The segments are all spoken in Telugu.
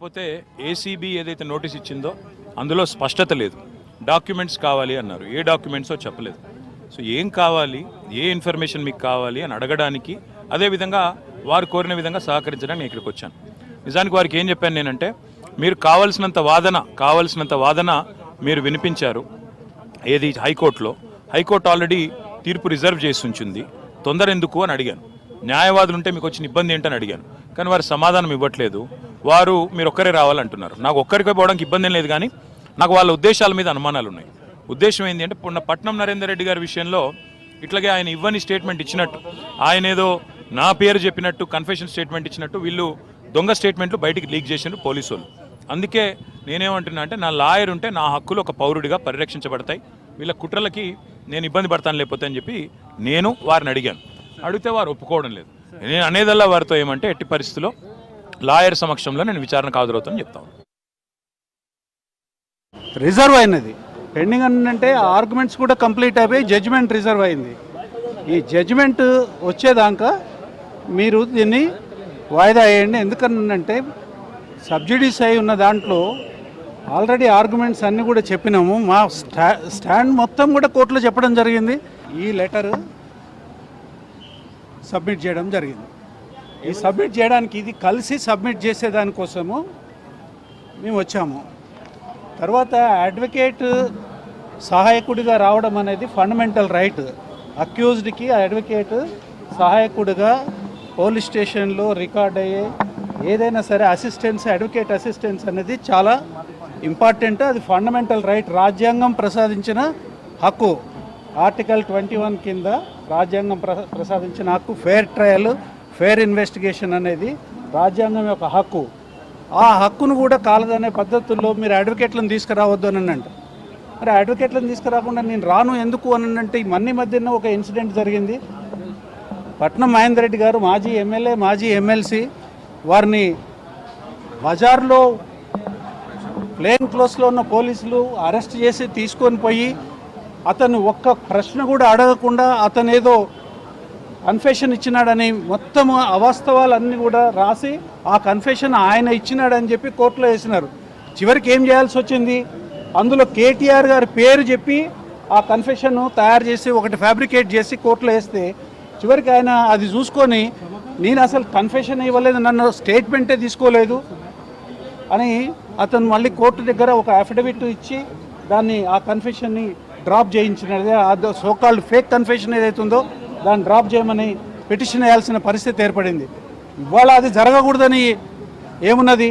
కాకపోతే ఏసీబీ ఏదైతే నోటీస్ ఇచ్చిందో అందులో స్పష్టత లేదు. డాక్యుమెంట్స్ కావాలి అన్నారు. ఏ డాక్యుమెంట్సో చెప్పలేదు. సో ఏం కావాలి, ఏ ఇన్ఫర్మేషన్ మీకు కావాలి అని అడగడానికి, అదేవిధంగా వారు కోరిన విధంగా సహకరించడానికి నేను ఇక్కడికి వచ్చాను. నిజానికి వారికి ఏం చెప్పాను నేనంటే, మీరు కావాల్సినంత వాదన మీరు వినిపించారు. ఏది హైకోర్టులో. హైకోర్టు ఆల్రెడీ తీర్పు రిజర్వ్ చేసి ఉంచింది. తొందర ఎందుకు అని అడిగాను. న్యాయవాదులు ఉంటే మీకు వచ్చిన ఇబ్బంది ఏంటని అడిగాను. కానీ వారు సమాధానం ఇవ్వట్లేదు. వారు మీరు ఒక్కరే రావాలంటున్నారు. నాకు ఒక్కరికే పోవడానికి ఇబ్బంది ఏం లేదు, కానీ నాకు వాళ్ళ ఉద్దేశాల మీద అనుమానాలు ఉన్నాయి. ఉద్దేశం ఏంటి అంటే, పట్నం నరేందర్ రెడ్డి గారి విషయంలో ఇట్లాగే ఆయన ఇవ్వని స్టేట్మెంట్ ఇచ్చినట్టు, ఆయన ఏదో నా పేరు చెప్పినట్టు కన్ఫెషన్ స్టేట్మెంట్ ఇచ్చినట్టు వీళ్ళు దొంగ స్టేట్మెంట్లు బయటికి లీక్ చేసినారు పోలీసు వాళ్ళు. అందుకే నేనేమంటున్నా అంటే, నా లాయర్ ఉంటే నా హక్కులు ఒక పౌరుడిగా పరిరక్షించబడతాయి. వీళ్ళ కుట్రలకి నేను ఇబ్బంది పడతాను లేకపోతే అని చెప్పి నేను వారిని అడిగాను. అడిగితే వారు ఒప్పుకోవడం లేదు. నేను అనేదల్లా వారితో ఏమంటే, ఎట్టి పరిస్థితుల్లో లాయర్ సమక్షంలో నేను విచారణకు హాజరవుతానని చెప్తాను. రిజర్వ్ అయినది పెండింగ్ అంటే ఆర్గ్యుమెంట్స్ కూడా కంప్లీట్ అయిపోయి జడ్జిమెంట్ రిజర్వ్ అయింది. ఈ జడ్జిమెంట్ వచ్చేదాకా మీరు దీన్ని వాయిదా వేయండి. ఎందుకనంటే సబ్సిడీస్ అయి ఉన్న దాంట్లో ఆల్రెడీ ఆర్గ్యుమెంట్స్ అన్నీ కూడా చెప్పినాము. మా స్టాండ్ మొత్తం కూడా కోర్టులో చెప్పడం జరిగింది. ఈ లెటర్ సబ్మిట్ చేయడం జరిగింది. ఈ సబ్మిట్ చేయడానికి ఇది కలిసి సబ్మిట్ చేసేదానికోసము మేము వచ్చాము. తర్వాత అడ్వకేట్ సహాయకుడిగా రావడం అనేది ఫండమెంటల్ రైట్. అక్యూజ్డ్కి అడ్వకేట్ సహాయకుడిగా పోలీస్ స్టేషన్లో రికార్డ్ అయ్యే ఏదైనా సరే అసిస్టెన్స్, అడ్వకేట్ అసిస్టెన్స్ అనేది చాలా ఇంపార్టెంట్. అది ఫండమెంటల్ రైట్, రాజ్యాంగం ప్రసాదించిన హక్కు. ఆర్టికల్ 21 కింద రాజ్యాంగం ప్రసాదించిన హక్కు. ఫెయిర్ ట్రయల్, ఫెయిర్ ఇన్వెస్టిగేషన్ అనేది రాజ్యాంగం యొక్క హక్కు. ఆ హక్కును కూడా కాలదనే పద్ధతుల్లో మీరు అడ్వకేట్లను తీసుకురావద్దు అని అంటారు. మరి అడ్వకేట్లను తీసుకురాకుండా నేను రాను ఎందుకు అని అంటే, ఈ మధ్యన ఒక ఇన్సిడెంట్ జరిగింది. పట్నం మహేందర్ రెడ్డి గారు మాజీ ఎమ్మెల్యే, మాజీ ఎమ్మెల్సీ, వారిని బజార్లో ప్లేన్ క్లోత్స్లో ఉన్న పోలీసులు అరెస్ట్ చేసి తీసుకొని పోయి అతను ఒక్క ప్రశ్న కూడా అడగకుండా అతను ఏదో కన్ఫెషన్ ఇచ్చినాడని మొత్తం అవాస్తవాలన్నీ కూడా రాసి ఆ కన్ఫెషన్ ఆయన ఇచ్చినాడని చెప్పి కోర్టులో వేసినారు. చివరికి ఏం చేయాల్సి వచ్చింది, అందులో కేటీఆర్ గారి పేరు చెప్పి ఆ కన్ఫెషన్ తయారు చేసి ఒకటి ఫ్యాబ్రికేట్ చేసి కోర్టులో వేస్తే, చివరికి ఆయన అది చూసుకొని నేను అసలు కన్ఫెషన్ ఇవ్వలేదు, నన్ను స్టేట్మెంటే తీసుకోలేదు అని అతను మళ్ళీ కోర్టు దగ్గర ఒక అఫిడవిట్ ఇచ్చి దాన్ని ఆ కన్ఫెషన్ని డ్రాప్ చేయించినది. అది సోకాల్డ్ ఫేక్ కన్ఫెషన్ ఏదైతుందో దాన్ని డ్రాప్ చేయమని పిటిషన్ వేయాల్సిన పరిస్థితి ఏర్పడింది. ఇవాళ అది జరగకూడదని ఏమున్నది,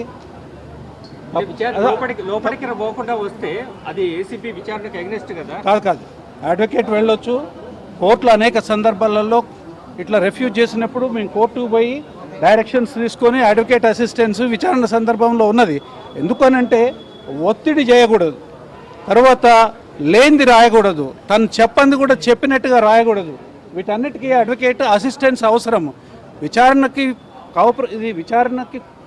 కాదు అడ్వకేట్ వెళ్ళొచ్చు. కోర్టులో అనేక సందర్భాలలో ఇట్లా రిఫ్యూజ్ చేసినప్పుడు మేము కోర్టుకు పోయి డైరెక్షన్స్ తీసుకొని అడ్వకేట్ అసిస్టెన్స్ విచారణ సందర్భంలో ఉన్నది. ఎందుకనంటే ఒత్తిడి చేయకూడదు, తర్వాత లేనిది రాయకూడదు, తను చెప్పంది కూడా చెప్పినట్టుగా రాయకూడదు. వీటన్నిటికీ అడ్వకేట్ అసిస్టెన్స్ అవసరము. విచారణకి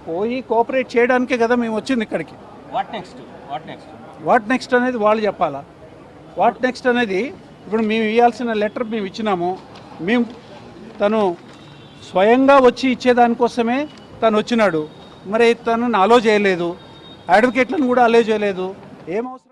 పోయి కోఆపరేట్ చేయడానికే కదా మేము వచ్చింది ఇక్కడికి. వాట్ నెక్స్ట్ అనేది వాళ్ళు చెప్పాలా. వాట్ నెక్స్ట్ అనేది ఇప్పుడు మేము ఇవ్వాల్సిన లెటర్ మేము ఇచ్చినాము. తను స్వయంగా వచ్చి ఇచ్చేదానికోసమే తను వచ్చినాడు. మరి తనను అలో చేయలేదు, అడ్వకేట్లను కూడా అలో చేయలేదు. ఏమవసరం?